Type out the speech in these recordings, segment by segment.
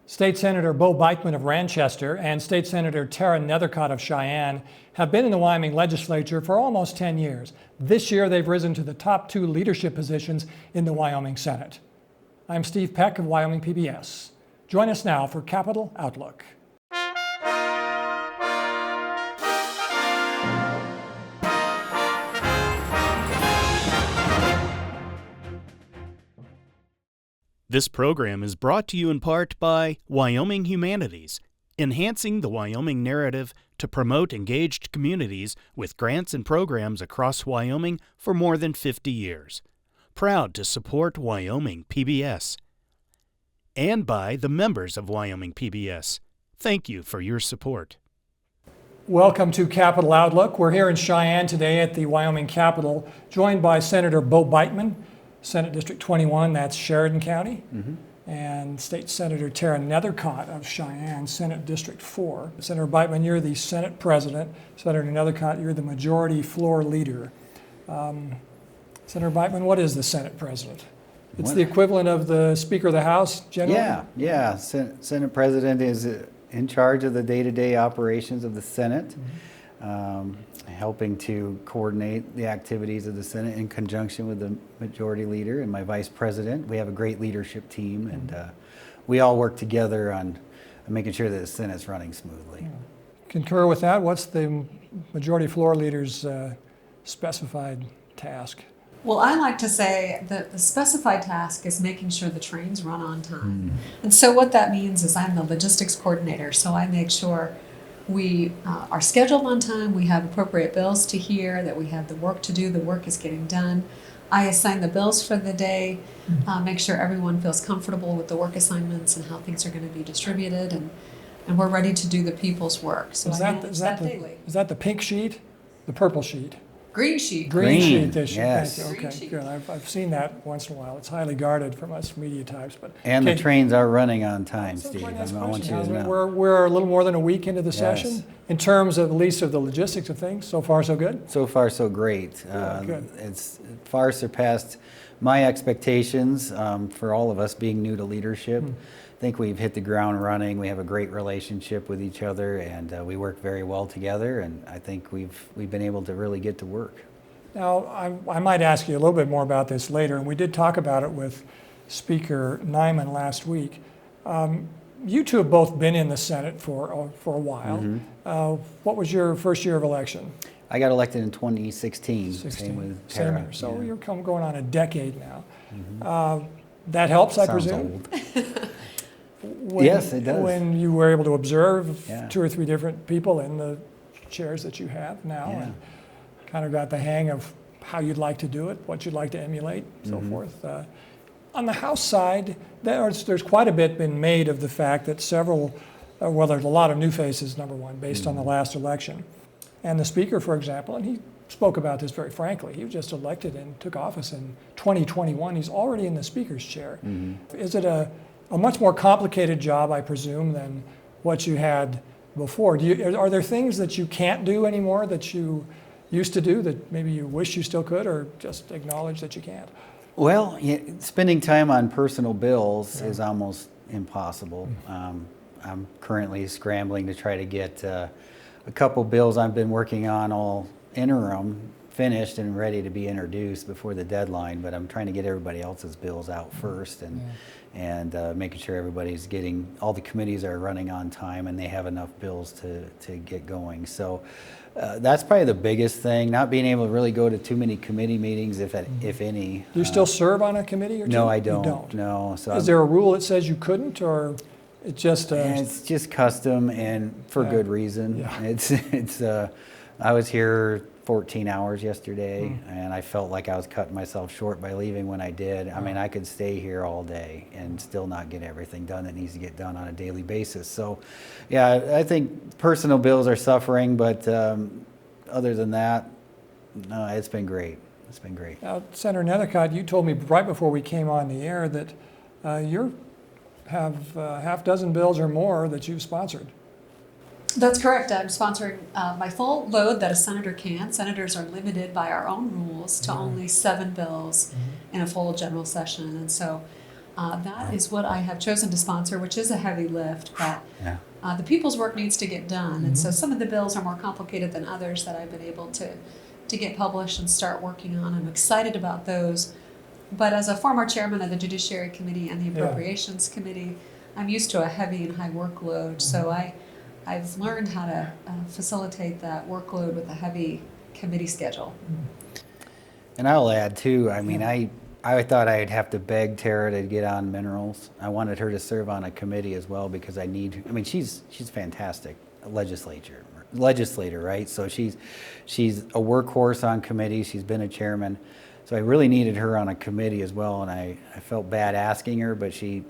State Senator Bo Biteman of R-Ranchester and State Senator Tara Nethercott of Cheyenne have been in the Wyoming legislature for almost 10 years. This year, they've risen to the top 2 leadership positions in the Wyoming Senate. I'm Steve Peck of Wyoming PBS. Join us now for Capitol Outlook. This program is brought to you in part by Wyoming Humanities, enhancing the Wyoming narrative to promote engaged communities with grants and programs across Wyoming for more than 50 years. Proud to support Wyoming PBS. And by the members of Wyoming PBS. Thank you for your support. Welcome to Capitol Outlook. We're here in Cheyenne today at the Wyoming Capitol, joined by Senator Bo Biteman, Senate District 21, that's Sheridan County, and State Senator Tara Nethercott of Cheyenne, Senate District 4. Senator Biteman, you're the Senate President. Senator Nethercott, you're the Majority Floor Leader. Senator Biteman, what is the Senate President? It's the equivalent of the Speaker of the House, generally? Yeah. Senate President is in charge of the day-to-day operations of the Senate. Helping to coordinate the activities of the Senate in conjunction with the Majority Leader and my Vice President. We have a great leadership team, and we all work together on making sure that the Senate's running smoothly. Concur with that. What's the Majority Floor Leader's specified task? Well, I like to say that the specified task is making sure the trains run on time. And so what that means is I'm the logistics coordinator, so I make sure we are scheduled on time, we have appropriate bills to hear, that we have the work to do, the work is getting done. I assign the bills for the day, make sure everyone feels comfortable with the work assignments and how things are going to be distributed, and we're ready to do the people's work. So is that the pink sheet? The purple sheet? Green sheet. Green sheet this year. Yes. Thank you. Okay, good. I've seen that once in a while. It's highly guarded from us media types. And the trains are running on time, Steve. I want you to know. We're a little more than a week into the session. In terms of at least of the logistics of things, so far so good? So far so great. Good. It's far surpassed my expectations for all of us being new to leadership. I think we've hit the ground running. We have a great relationship with each other, and we work very well together, and I think we've been able to really get to work. Now, I might ask you a little bit more about this later, and we did talk about it with Speaker Nyman last week. You two have both been in the Senate for a while. What was your first year of election? I got elected in 2016. Same with Tara. So you're going on a decade now. That helps, I presume? Old. Yes, it does. When you were able to observe 2 or 3 different people in the chairs that you have now, and kind of got the hang of how you'd like to do it, what you'd like to emulate, so forth. On the House side, there's quite a bit been made of the fact that there's a lot of new faces, number one, based on the last election. And the Speaker, for example, and he spoke about this very frankly, he was just elected and took office in 2021. He's already in the Speaker's chair. Is it a much more complicated job, I presume, than what you had before? Are there things that you can't do anymore that you used to do that maybe you wish you still could, or just acknowledge that you can't? Well, spending time on personal bills is almost impossible. I'm currently scrambling to try to get a couple bills I've been working on all interim finished and ready to be introduced before the deadline, but I'm trying to get everybody else's bills out first and making sure everybody's all the committees are running on time and they have enough bills to get going. So that's probably the biggest thing, not being able to really go to too many committee meetings, if any. Do you still serve on a committee or two? No, I don't. You don't? No. So is there a rule that says you couldn't, or it's just... it's just custom, and for good reason. Yeah. I was here 14 hours yesterday, and I felt like I was cutting myself short by leaving when I did. I mean, I could stay here all day and still not get everything done that needs to get done on a daily basis. So, yeah, I think personal bills are suffering, but other than that, no, it's been great. It's been great. Now, Senator Nethercott, you told me right before we came on the air that you have half dozen bills or more that you've sponsored. That's correct. I'm sponsoring my full load that a senator can. Senators are limited by our own rules to only 7 bills in a full general session. And so That is what I have chosen to sponsor, which is a heavy lift, but the people's work needs to get done. And so some of the bills are more complicated than others that I've been able to get published and start working on. I'm excited about those. But as a former chairman of the Judiciary Committee and the Appropriations Committee, I'm used to a heavy and high workload. So I've learned how to facilitate that workload with a heavy committee schedule. And I'll add too, I mean, I thought I'd have to beg Tara to get on minerals. I wanted her to serve on a committee as well because I mean, she's fantastic legislator, right? So she's a workhorse on committees. She's been a chairman. So I really needed her on a committee as well, and I felt bad asking her, but she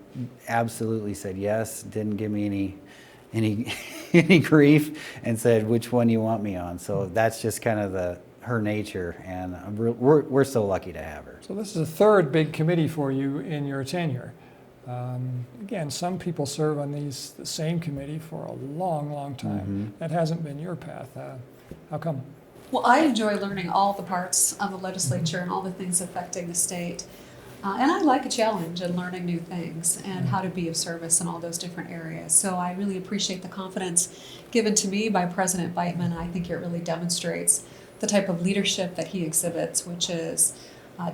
absolutely said yes, didn't give me any grief, and said, which one you want me on? So that's just kind of her nature, and we're so lucky to have her. So this is the third big committee for you in your tenure. Again, some people serve on the same committee for a long, long time. That hasn't been your path. How come? Well, I enjoy learning all the parts of the legislature and all the things affecting the state. And I like a challenge in learning new things and how to be of service in all those different areas. So I really appreciate the confidence given to me by President Biteman. I think it really demonstrates the type of leadership that he exhibits, which is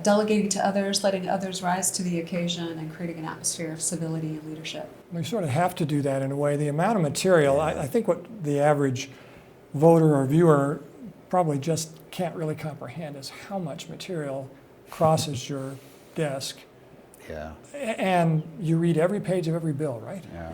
delegating to others, letting others rise to the occasion, and creating an atmosphere of civility and leadership. We sort of have to do that in a way. The amount of material, I think what the average voter or viewer probably just can't really comprehend is how much material crosses your desk. Yeah. And you read every page of every bill, right? Yeah.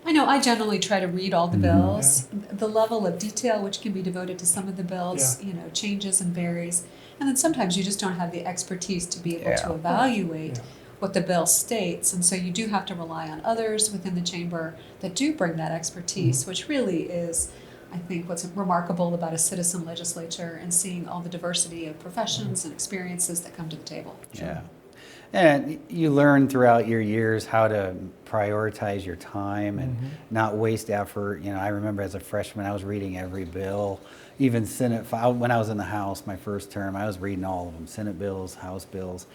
I know I generally try to read all the bills. The level of detail which can be devoted to some of the bills, changes and varies. And then sometimes you just don't have the expertise to be able to evaluate what the bill states. And so you do have to rely on others within the chamber that do bring that expertise, which really is, I think, what's remarkable about a citizen legislature and seeing all the diversity of professions and experiences that come to the table. Yeah. And you learn throughout your years how to prioritize your time and not waste effort. I remember as a freshman, I was reading every bill, even Senate file. When I was in the House, my first term, I was reading all of them, Senate bills, House bills,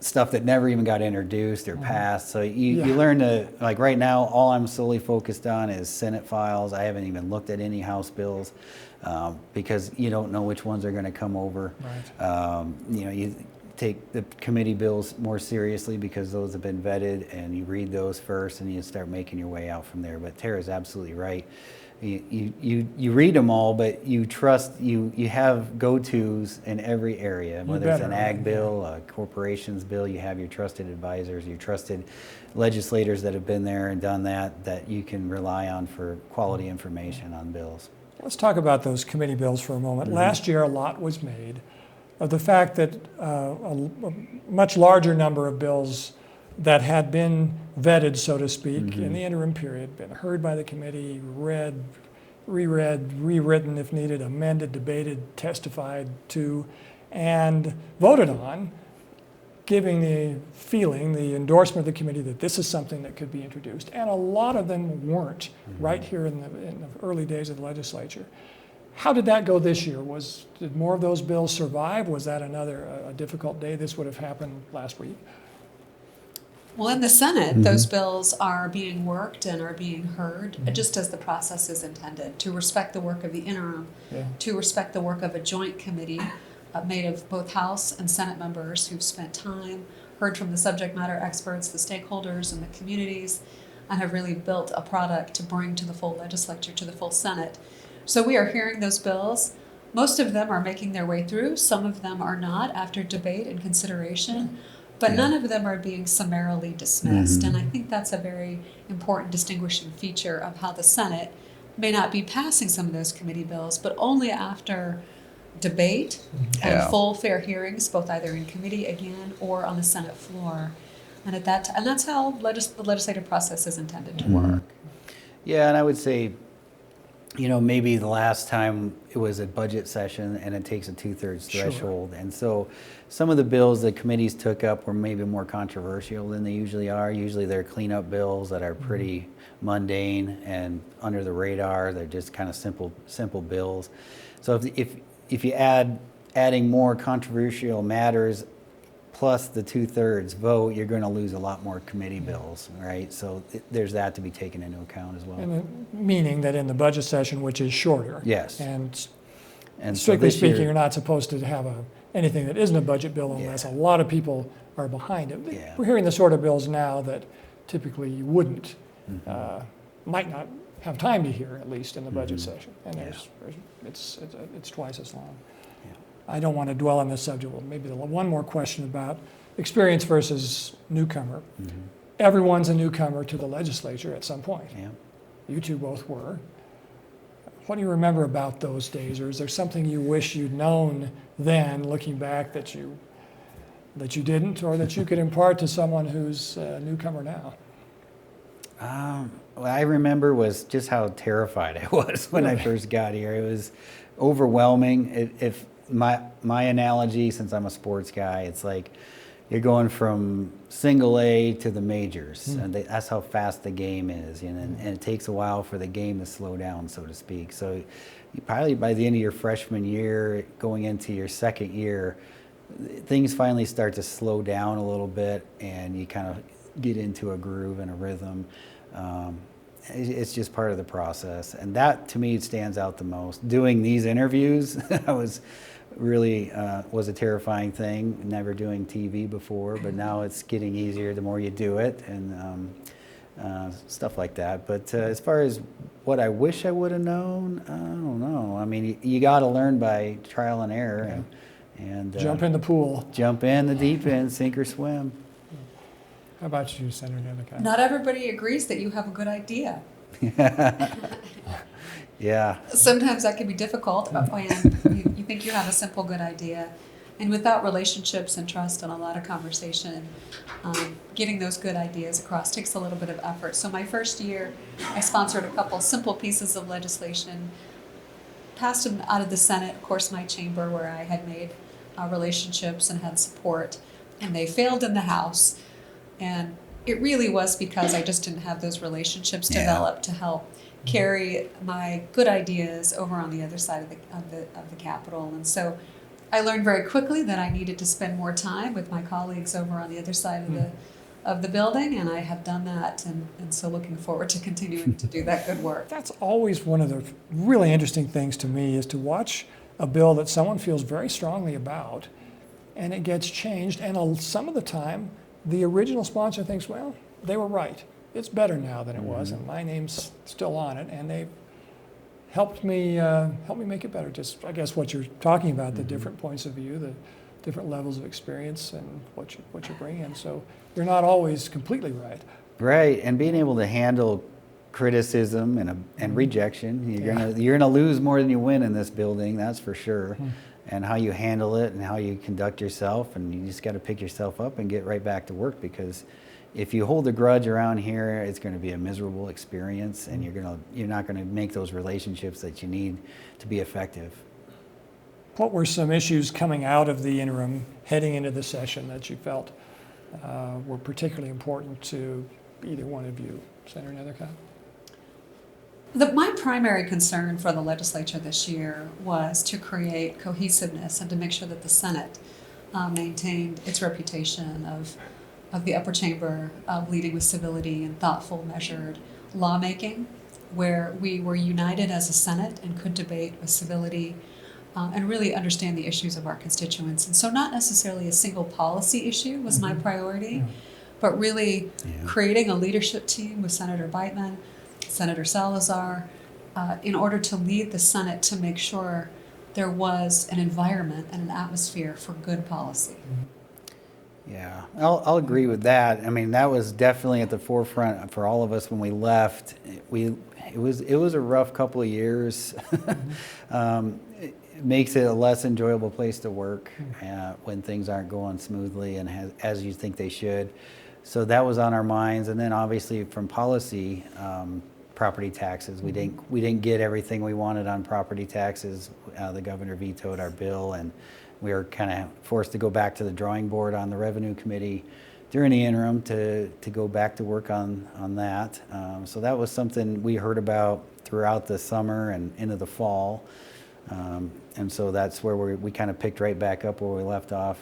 stuff that never even got introduced or passed. So you learn to, like right now, all I'm solely focused on is Senate files. I haven't even looked at any House bills because you don't know which ones are going to come over. Right. You take the committee bills more seriously because those have been vetted, and you read those first and you start making your way out from there. But Tara's absolutely right. You read them all, but you trust, you have go-tos in every area, whether it's an ag bill, a corporations bill, you have your trusted advisors, your trusted legislators that have been there and done that you can rely on for quality information on bills. Let's talk about those committee bills for a moment. Last year, a lot was made of the fact that a much larger number of bills that had been vetted, so to speak, in the interim period, been heard by the committee, read, reread, rewritten if needed, amended, debated, testified to, and voted on, giving the feeling, the endorsement of the committee that this is something that could be introduced. And a lot of them weren't right here in the early days of the legislature. How did that go this year? Did more of those bills survive? Was that a difficult day? This would have happened last week. Well, in the Senate, those bills are being worked and are being heard just as the process is intended, to respect the work of the interim, to respect the work of a joint committee made of both House and Senate members who've spent time, heard from the subject matter experts, the stakeholders, and the communities, and have really built a product to bring to the full legislature, to the full Senate. So we are hearing those bills. Most of them are making their way through. Some of them are not after debate and consideration. But none of them are being summarily dismissed. And I think that's a very important distinguishing feature of how the Senate may not be passing some of those committee bills, but only after debate and full fair hearings, both either in committee again or on the Senate floor. And and that's how the legislative process is intended to work. Yeah, and I would say, maybe the last time it was a budget session and it takes a 2/3 threshold. And so some of the bills the committees took up were maybe more controversial than they usually are. Usually they're cleanup bills that are pretty mundane and under the radar. They're just kind of simple bills. So if you adding more controversial matters plus the 2/3 vote, you're going to lose a lot more committee bills, right? So there's that to be taken into account as well. And meaning that in the budget session, which is shorter. Yes. And And so strictly this year- speaking, you're not supposed to have anything that isn't a budget bill unless a lot of people are behind it. Yeah. We're hearing the sort of bills now that typically you wouldn't, might not have time to hear, at least in the budget session. And it's twice as long. Yeah. I don't want to dwell on this subject. Well, maybe one more question about experience versus newcomer. Everyone's a newcomer to the legislature at some point. Yeah. You two both were. What do you remember about those days, or is there something you wish you'd known then, looking back, that you didn't, or that you could impart to someone who's a newcomer now? What I remember was just how terrified I was when I first got here. It was overwhelming. If my analogy, since I'm a sports guy, it's like you're going from single A to the majors, and that's how fast the game is, and it takes a while for the game to slow down, so to speak. So you probably by the end of your freshman year, going into your second year, things finally start to slow down a little bit, and you kind of get into a groove and a rhythm. It's just part of the process, and that to me stands out the most. Doing these interviews, I was really was a terrifying thing. Never doing TV before, but now it's getting easier the more you do it, and stuff like that. But as far as what I wish I would have known, I don't know. I mean, you got to learn by trial and error, and Jump in the pool. jump in the deep end, sink or swim. How about you, Senator Nethercott? Not everybody agrees that you have a good idea. Yeah. Sometimes that can be difficult when you think you have a simple, good idea. And without relationships and trust and a lot of conversation, getting those good ideas across takes a little bit of effort. So my first year, I sponsored a couple simple pieces of legislation, passed them out of the Senate, of course my chamber where I had made relationships and had support, and they failed in the House. And it really was because I just didn't have those relationships developed to help carry my good ideas over on the other side of the Capitol. And so I learned very quickly that I needed to spend more time with my colleagues over on the other side of the building, and I have done that, and so looking forward to continuing to do that good work. That's always one of the really interesting things to me, is to watch a bill that someone feels very strongly about, and it gets changed, and some of the time the original sponsor thinks, well, they were right. It's better now than it was, and my name's still on it, and they've helped me make it better. Just, I guess, what you're talking about, the different points of view, the different levels of experience, and what you bring in. So you're not always completely right. Right, and being able to handle criticism and rejection. You're gonna lose more than you win in this building, that's for sure. And how you handle it and how you conduct yourself, and you just got to pick yourself up and get right back to work, because if you hold a grudge around here, it's going to be a miserable experience, and you're not going to make those relationships that you need to be effective. What were some issues coming out of the interim, heading into the session, that you felt were particularly important to either one of you, Senator Nethercott? My primary concern for the legislature this year was to create cohesiveness and to make sure that the Senate maintained its reputation of the upper chamber of leading with civility and thoughtful, measured lawmaking, where we were united as a Senate and could debate with civility and really understand the issues of our constituents. And so not necessarily a single policy issue was my priority, but really creating a leadership team with Senator Biteman, Senator Salazar, in order to lead the Senate to make sure there was an environment and an atmosphere for good policy. Yeah, I'll agree with that. I mean, that was definitely at the forefront for all of us when we left. It was a rough couple of years. It makes it a less enjoyable place to work when things aren't going smoothly and as you think they should. So that was on our minds, and then obviously from policy, property taxes. We didn't get everything we wanted on property taxes. The governor vetoed our bill, and we were kind of forced to go back to the drawing board on the revenue committee during the interim to go back to work on that. So that was something we heard about throughout the summer and into the fall. And so that's where we kind of picked right back up where we left off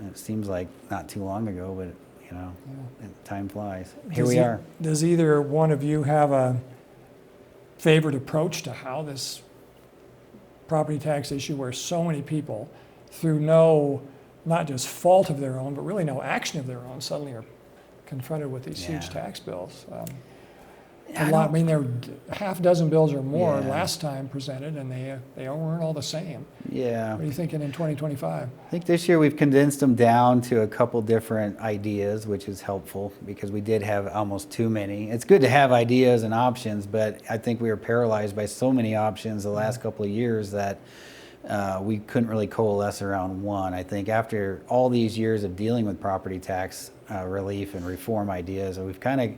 It seems like not too long ago, but time flies. Here Does we are. Does either one of you have a favored approach to how this property tax issue, where so many people, through not just fault of their own, but really no action of their own, suddenly are confronted with these huge tax bills? I mean, there were half a dozen bills or more last time presented, and they weren't all the same. Yeah. What are you thinking in 2025? I think this year we've condensed them down to a couple different ideas, which is helpful because we did have almost too many. It's good to have ideas and options, but I think we were paralyzed by so many options the last couple of years that we couldn't really coalesce around one. I think after all these years of dealing with property tax relief and reform ideas, we've kind of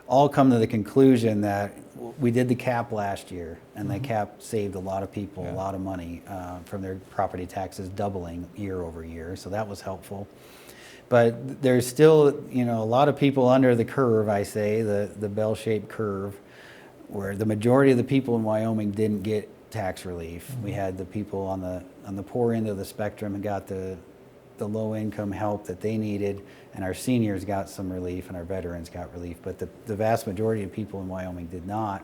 all come to the conclusion that we did the cap last year, and the cap saved a lot of people a lot of money from their property taxes doubling year over year, so that was helpful. But there's still, a lot of people under the curve, I say, the bell-shaped curve, where the majority of the people in Wyoming didn't get tax relief. We had the people on the poor end of the spectrum and got the low-income help that they needed, and our seniors got some relief and our veterans got relief, but the vast majority of people in Wyoming did not.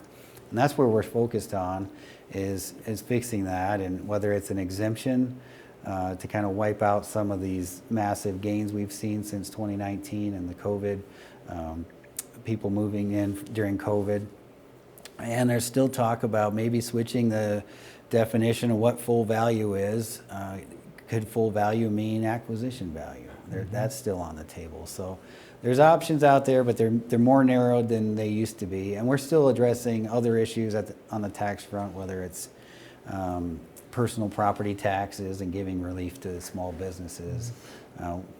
And that's where we're focused on, is fixing that, and whether it's an exemption to kind of wipe out some of these massive gains we've seen since 2019 and the COVID, people moving in during COVID. And there's still talk about maybe switching the definition of what full value is. Could full value mean acquisition value? That's still on the table. So there's options out there, but they're more narrowed than they used to be. And we're still addressing other issues on the tax front, whether it's personal property taxes and giving relief to small businesses.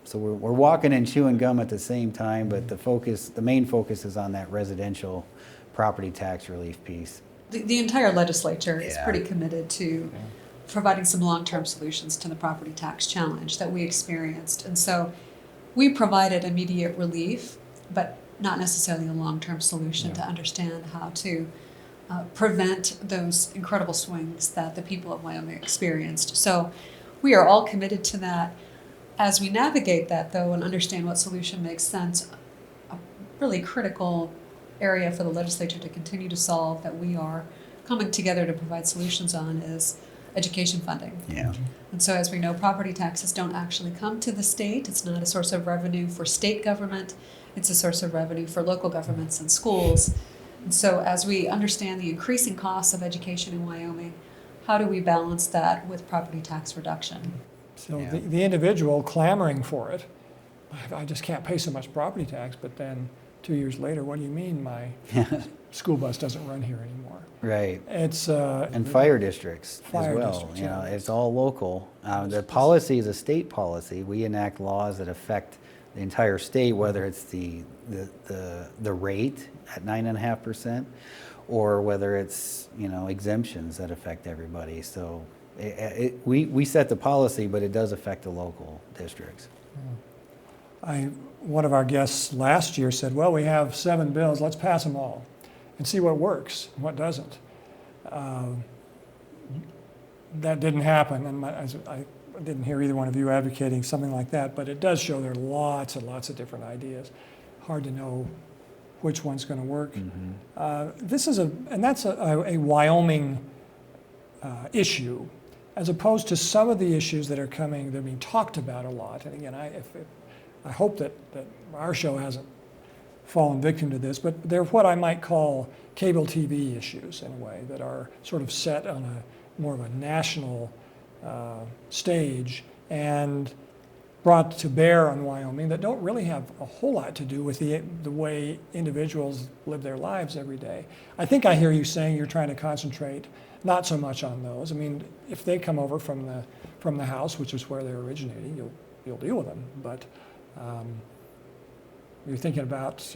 So we're walking and chewing gum at the same time, but the main focus is on that residential property tax relief piece. The entire legislature is pretty committed to providing some long-term solutions to the property tax challenge that we experienced. And so we provided immediate relief, but not necessarily a long-term solution to understand how to prevent those incredible swings that the people of Wyoming experienced. So we are all committed to that. As we navigate that, though, and understand what solution makes sense, a really critical area for the legislature to continue to solve that we are coming together to provide solutions on is education funding. Yeah. And so as we know, property taxes don't actually come to the state. It's not a source of revenue for state government. It's a source of revenue for local governments and schools. And so as we understand the increasing costs of education in Wyoming, how do we balance that with property tax reduction? So the individual clamoring for it, I just can't pay so much property tax, but then 2 years later, what do you mean my school bus doesn't run here anymore? Right. It's and fire districts fire as well. districts, It's all local. The policy is a state policy. We enact laws that affect the entire state, whether it's the rate at 9.5%, or whether it's exemptions that affect everybody. So we set the policy, but it does affect the local districts. One of our guests last year said, well, we have 7 bills, let's pass them all and see what works and what doesn't. That didn't happen, and I didn't hear either one of you advocating something like that, but it does show there are lots and lots of different ideas. Hard to know which one's going to work. That's a Wyoming issue, as opposed to some of the issues that are being talked about a lot. And again, I hope that our show hasn't fallen victim to this, but they're what I might call cable TV issues in a way, that are sort of set on more of a national stage and brought to bear on Wyoming, that don't really have a whole lot to do with the way individuals live their lives every day. I think I hear you saying you're trying to concentrate not so much on those. I mean, if they come over from the House, which is where they're originating, you'll deal with them, but you're thinking about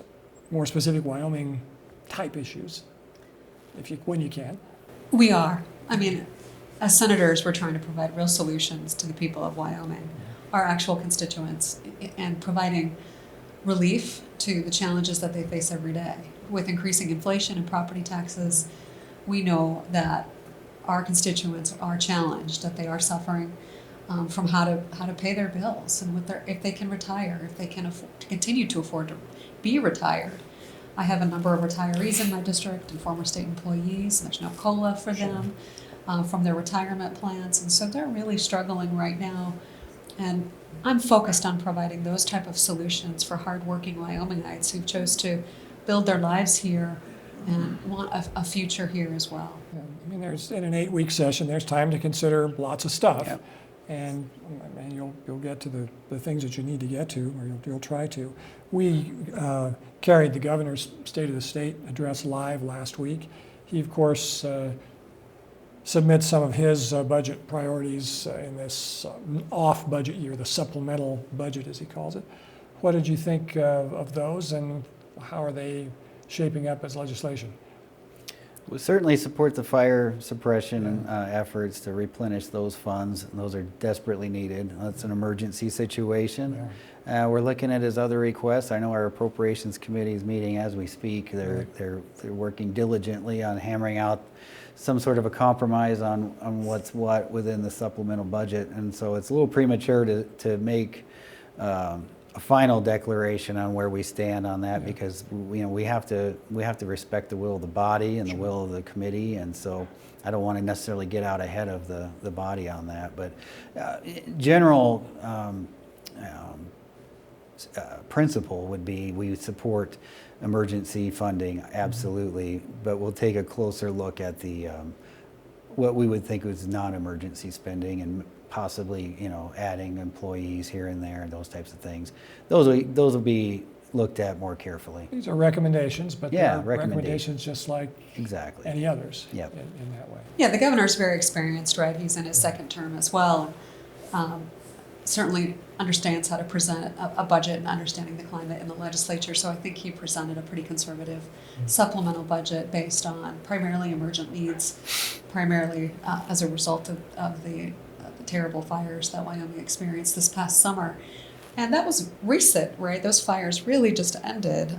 more specific Wyoming type issues, when you can. We are. I mean, as senators, we're trying to provide real solutions to the people of Wyoming, our actual constituents, and providing relief to the challenges that they face every day. With increasing inflation and property taxes, we know that our constituents are challenged, that they are suffering. from how to pay their bills and if they can retire, if they can afford to continue to afford to be retired. I have a number of retirees in my district and former state employees. There's no COLA for them from their retirement plans, and so they're really struggling right now. And I'm focused on providing those type of solutions for hardworking Wyomingites who chose to build their lives here and want a future here as well. Yeah, I mean, there's in an 8-week session, there's time to consider lots of stuff. Yep. And you'll get to the things that you need to get to, or you'll try to. We carried the governor's State of the State address live last week. He, of course, submits some of his budget priorities in this off-budget year, the supplemental budget, as he calls it. What did you think of those, and how are they shaping up as legislation? We certainly support the fire suppression efforts to replenish those funds. Those are desperately needed. That's an emergency situation. Yeah. We're looking at his other requests. I know our appropriations committee is meeting as we speak. They're working diligently on hammering out some sort of a compromise on what's what within the supplemental budget. And so it's a little premature to make a final declaration on where we stand on that, because we have to respect the will of the body and the will of the committee, and so I don't want to necessarily get out ahead of the body on that. But general principle would be we support emergency funding, absolutely, but we'll take a closer look at the what we would think was non-emergency spending, and possibly, adding employees here and there and those types of things. Those will be looked at more carefully. These are recommendations, but they're recommendations recommendations just like exactly any others. Yep. in that way. Yeah, the governor's very experienced, right? He's in his second term as well. Certainly understands how to present a budget and understanding the climate in the legislature. So I think he presented a pretty conservative supplemental budget based on primarily emergent needs, primarily as a result of the terrible fires that Wyoming experienced this past summer. And that was recent, right? Those fires really just ended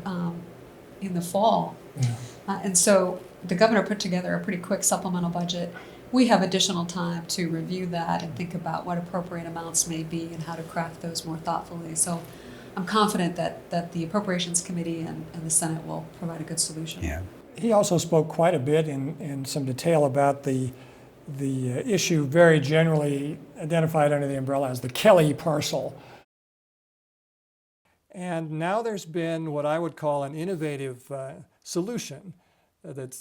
in the fall. Yeah. And so the governor put together a pretty quick supplemental budget. We have additional time to review that and think about what appropriate amounts may be and how to craft those more thoughtfully. So I'm confident that the Appropriations Committee and the Senate will provide a good solution. Yeah. He also spoke quite a bit in some detail about the issue very generally identified under the umbrella as the Kelly parcel. And now there's been what I would call an innovative solution that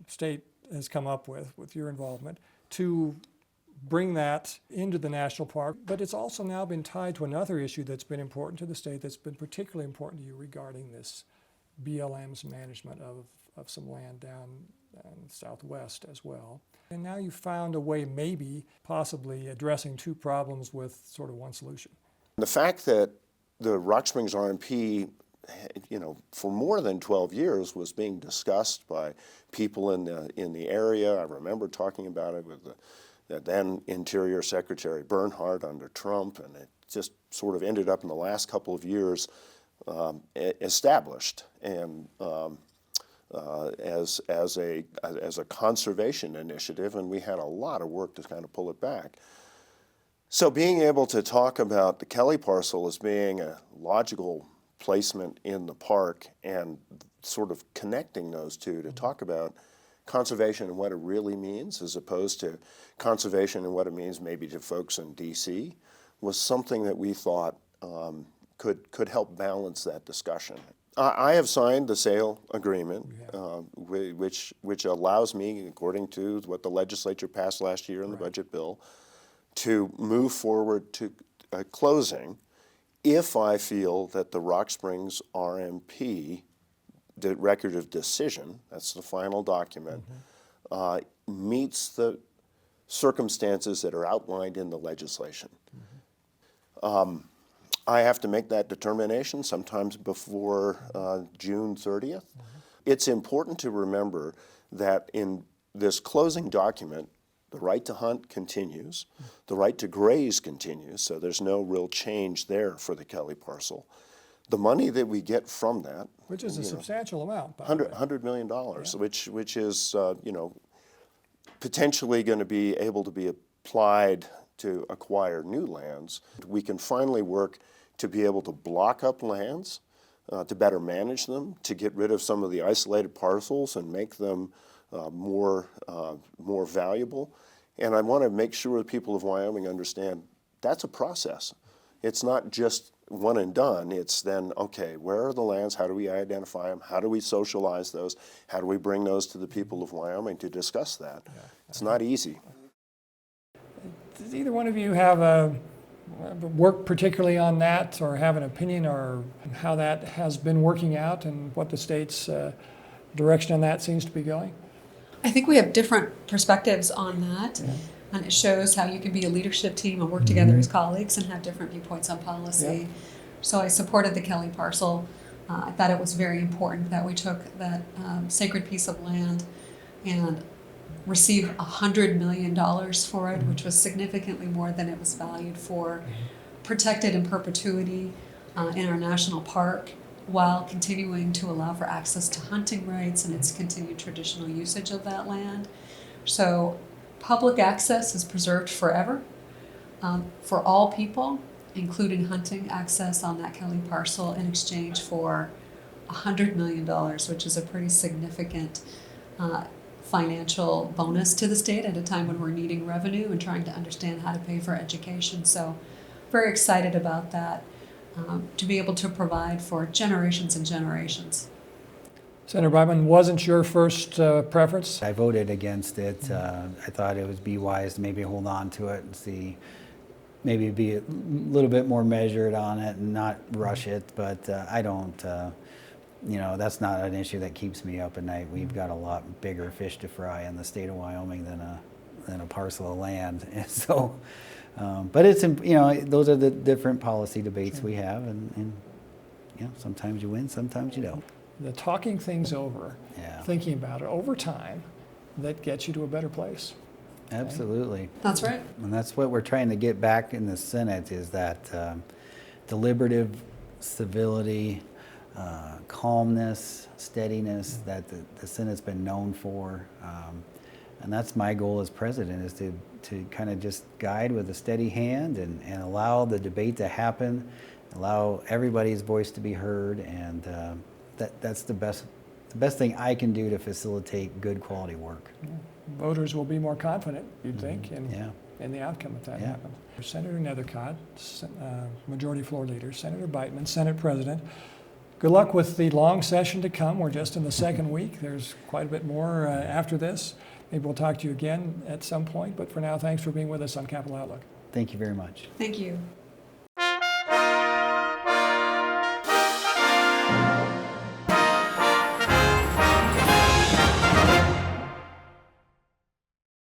state has come up with your involvement to bring that into the national park. But it's also now been tied to another issue that's been important to the state, that's been particularly important to you regarding this BLM's management of some land down in southwest as well. And now you've found a way, maybe, possibly addressing two problems with sort of one solution. The fact that the Rock Springs RMP, for more than 12 years was being discussed by people in the area. I remember talking about it with the then Interior Secretary Bernhardt under Trump, and it just sort of ended up in the last couple of years established and as a conservation initiative, and we had a lot of work to kind of pull it back. So being able to talk about the Kelly parcel as being a logical placement in the park and sort of connecting those two to talk about conservation and what it really means, as opposed to conservation and what it means maybe to folks in DC, was something that we thought could help balance that discussion. I have signed the sale agreement, which allows me, according to what the legislature passed last year in the budget bill, to move forward to closing if I feel that the Rock Springs RMP, the record of decision, that's the final document, meets the circumstances that are outlined in the legislation. I have to make that determination sometimes before June 30th. It's important to remember that in this closing document, the right to hunt continues, the right to graze continues, so there's no real change there for the Kelly parcel. The money that we get from that, which is a substantial amount, by the way. $100 million, which is potentially going to be able to be applied to acquire new lands. We can finally work to be able to block up lands, to better manage them, to get rid of some of the isolated parcels and make them more valuable. And I want to make sure the people of Wyoming understand that's a process. It's not just one and done. It's then, okay, where are the lands? How do we identify them? How do we socialize those? How do we bring those to the people of Wyoming to discuss that? Yeah. It's not easy. Does either one of you have work particularly on that, or have an opinion or how that has been working out and what the state's direction on that seems to be going? I think we have different perspectives on that. Yeah. And it shows how you can be a leadership team and work together as colleagues and have different viewpoints on policy. Yeah. So I supported the Kelly parcel. I thought it was very important that we took that sacred piece of land and received $100 million for it, which was significantly more than it was valued for, protected in perpetuity in our national park, while continuing to allow for access to hunting rights and its continued traditional usage of that land. So public access is preserved forever for all people, including hunting access on that Kelly parcel, in exchange for $100 million, which is a pretty significant financial bonus to the state at a time when we're needing revenue and trying to understand how to pay for education. So very excited about that, to be able to provide for generations and generations. Senator Biteman, wasn't your first preference? I voted against it. I thought it would be wise to maybe hold on to it and see, maybe be a little bit more measured on it and not rush it. But I don't, that's not an issue that keeps me up at night. We've got a lot bigger fish to fry in the state of Wyoming than a parcel of land. And so, but it's, those are the different policy debates we have, and sometimes you win, sometimes you don't. The talking things over, yeah, thinking about it over time, that gets you to a better place. Absolutely. Okay? That's right. And that's what we're trying to get back in the Senate, is that deliberative civility, calmness, steadiness that the Senate's been known for. And that's my goal as president, is to kind of just guide with a steady hand and allow the debate to happen, allow everybody's voice to be heard, and that's the best thing I can do to facilitate good quality work. Yeah. Voters will be more confident, you'd think, in the outcome if that happens. Senator Nethercott, Majority Floor Leader, Senator Biteman, Senate President, good luck with the long session to come. We're just in the second week. There's quite a bit more after this. Maybe we'll talk to you again at some point, but for now, thanks for being with us on Capitol Outlook. Thank you very much. Thank you.